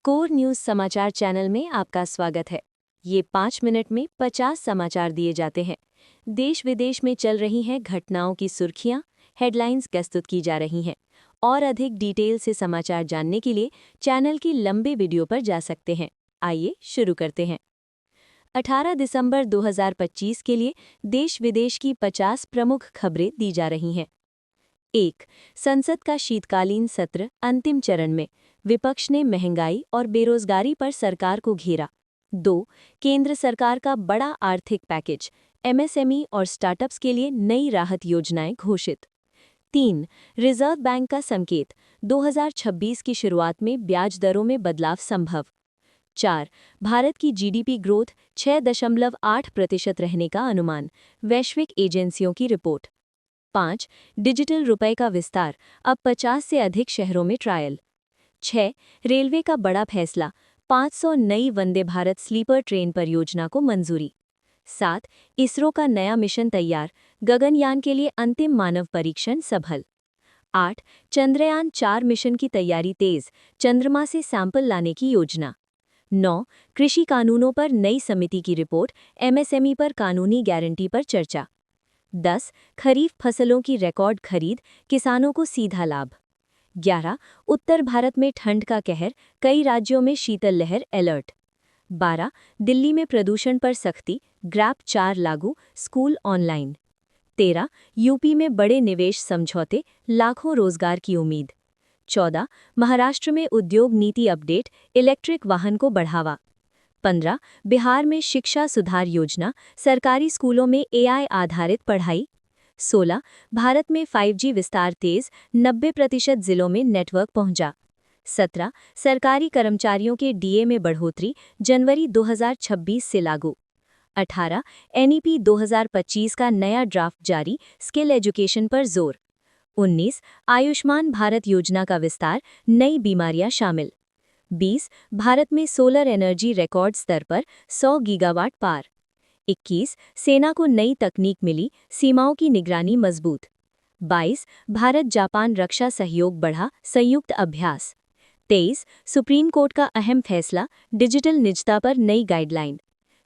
Core news समाचार channel में आपका स्वागत है। ये 5 मिनट में 50 समाचार दिए जाते हैं। देश विदेश में चल रही हैं घटनाओं की सुर्खियां, हेडलाइंस प्रस्तुत की जा रही हैं। और अधिक डिटेल से समाचार जानने के लिए चैनल की लंबे वीडियो पर जा सकते हैं। आइए शुरू करते हैं। 18 दिसंबर 2025 के लिए देश विदेश की 50 प्रमुख खबरें दी जा रही हैं। 1. संसद का शीतकालीन सत्र अंतिम चरण में, विपक्ष ने महंगाई और बेरोजगारी पर सरकार को घेरा। 2. केंद्र सरकार का बड़ा आर्थिक पैकेज, एमएसएमई और स्टार्टअप्स के लिए नई राहत योजनाएं घोषित। 3. रिजर्व बैंक का संकेत, 2026 की शुरुआत में ब्याज दरों में बदलाव संभव। 4. भारत की जीडीपी ग्रोथ 6.8% रहने का अनुमान, वैश्विक एजेंसियों की रिपोर्ट। 5. डिजिटल रुपए का विस्तार, अब 50 से अधिक शहरों में ट्रायल। 6. रेलवे का बड़ा फैसला, 500 नई वंदे भारत स्लीपर ट्रेन परियोजना को मंजूरी। 7. इसरो का नया मिशन तैयार, गगनयान के लिए अंतिम मानव परीक्षण सफल। 8. चंद्रयान 4 मिशन की तैयारी तेज, चंद्रमा से सैंपल लाने की योजना। 9. कृषि कानूनों पर नई समिति की रिपोर्ट, एमएसएमई पर कानूनी गारंटी पर चर्चा। 10. खरीफ फसलों की रिकॉर्ड खरीद, किसानों को सीधा लाभ। 11. उत्तर भारत में ठंड का कहर, कई राज्यों में शीतल लहर अलर्ट। 12. दिल्ली में प्रदूषण पर सख्ती, ग्रैप 4 लागू, स्कूल ऑनलाइन। 13. यूपी में बड़े निवेश समझौते, लाखों रोजगार की उम्मीद। 14. महाराष्ट्र में उद्योग नीति अपडेट, इलेक्ट्रिक वाहन को बढ़ावा। 15. बिहार में शिक्षा सुधार योजना, सरकारी स्कूलों में एआई आधारित पढ़ाई। 16. भारत में 5G विस्तार तेज, 90% जिलों में नेटवर्क पहुंचा। 17. सरकारी कर्मचारियों के डीए में बढ़ोतरी, जनवरी 2026 से लागू। 18. एनईपी 2025 का नया ड्राफ्ट जारी, स्किल एजुकेशन पर जोर। 19. आयुष्मान भारत योजना का विस्तार, नई बीमारियां शामिल। 20. भारत में सोलर एनर्जी रिकॉर्ड स्तर पर, 100 गीगावाट पार। 21. सेना को नई तकनीक मिली, सीमाओं की निगरानी मजबूत। 22. भारत जापान रक्षा सहयोग बढ़ा, संयुक्त अभ्यास। 23. सुप्रीम कोर्ट का अहम फैसला, डिजिटल निजता पर नई गाइडलाइन।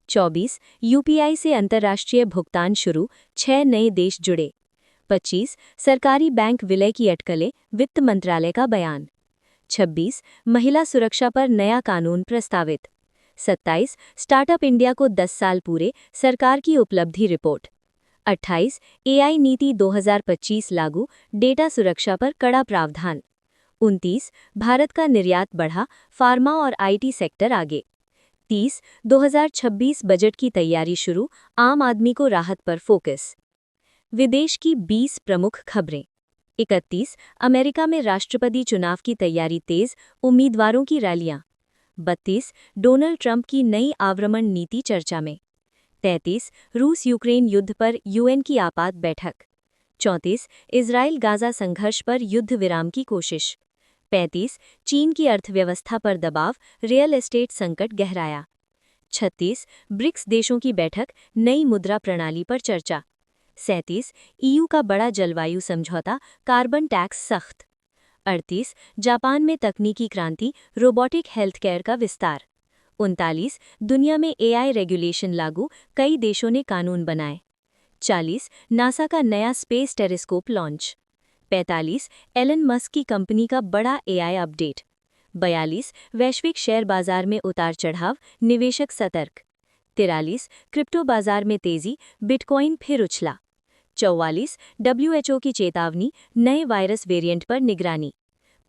24. यूपीआई से अंतर्राष्ट्रीय भुगतान शुरू, 6 नए देश जुड़े। 25. सरकारी बैंक विलय की अटकलें, वित्त मंत्रालय का बयान। 26. महिला सुरक्षा पर नया कानून प्रस्तावित। 27. स्टार्टअप इंडिया को 10 साल पूरे, सरकार की उपलब्धि रिपोर्ट। 28. एआई नीति 2025 लागू, डेटा सुरक्षा पर कड़ा प्रावधान। 29. भारत का निर्यात बढ़ा, फार्मा और आईटी सेक्टर आगे। 30. 2026 बजट की तैयारी शुरू, आम आदमी को राहत पर फोकस। विदेश की 20 प्रमुख खबरें। 31. अमेरिका में राष्ट्रपति चुनाव की तैयारी तेज, उम्मीदवारों की रैलियां। 32. डोनाल्ड ट्रंप की नई आक्रमण नीति चर्चा में। 33. रूस यूक्रेन युद्ध पर यूएन की आपात बैठक। 34. इजराइल गाजा संघर्ष पर युद्ध विराम की कोशिश। 35. चीन की अर्थव्यवस्था पर दबाव, रियल एस्टेट संकट गहराया। 36. ब्रिक्स देशों की बैठक, नई मुद्रा प्रणाली पर चर्चा। 37. ईयू का बड़ा जलवायु समझौता, कार्बन टैक्स सख्त। 38. जापान में तकनीकी क्रांति, रोबोटिक हेल्थ केयर का विस्तार। 39. दुनिया में एआई रेगुलेशन लागू, कई देशों ने कानून बनाए। 40. नासा का नया space telescope launch. 45. Elon Musk की कंपनी का बड़ा एआई अपडेट। 42. वैश्विक शेयर बाजार में उतार चढ़ाव, निवेशक सतर्क। 43. क्रिप्टो बाजार में तेजी, बिटकॉइन फिर उछला। 44. डब्ल्यूएचओ की चेतावनी, नए वायरस वेरिएंट पर निगरानी।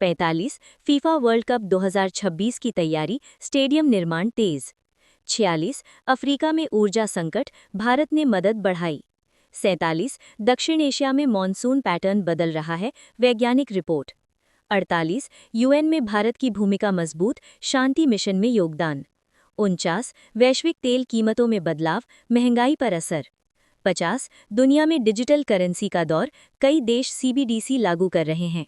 45. फीफा वर्ल्ड कप 2026 की तैयारी, स्टेडियम निर्माण तेज। 46. अफ्रीका में ऊर्जा संकट, भारत ने मदद बढ़ाई। 47. दक्षिण एशिया में मॉनसून पैटर्न बदल रहा है, वैज्ञानिक रिपोर्ट। 48. यूएन में भारत की भूमिका मजबूत, शांति मिशन में योगदान। 49. वैश्विक तेल कीमतों में बदलाव, महंगाई पर असर। 50. दुनिया में डिजिटल करेंसी का दौर, कई देश सीबीडीसी लागू कर रहे हैं।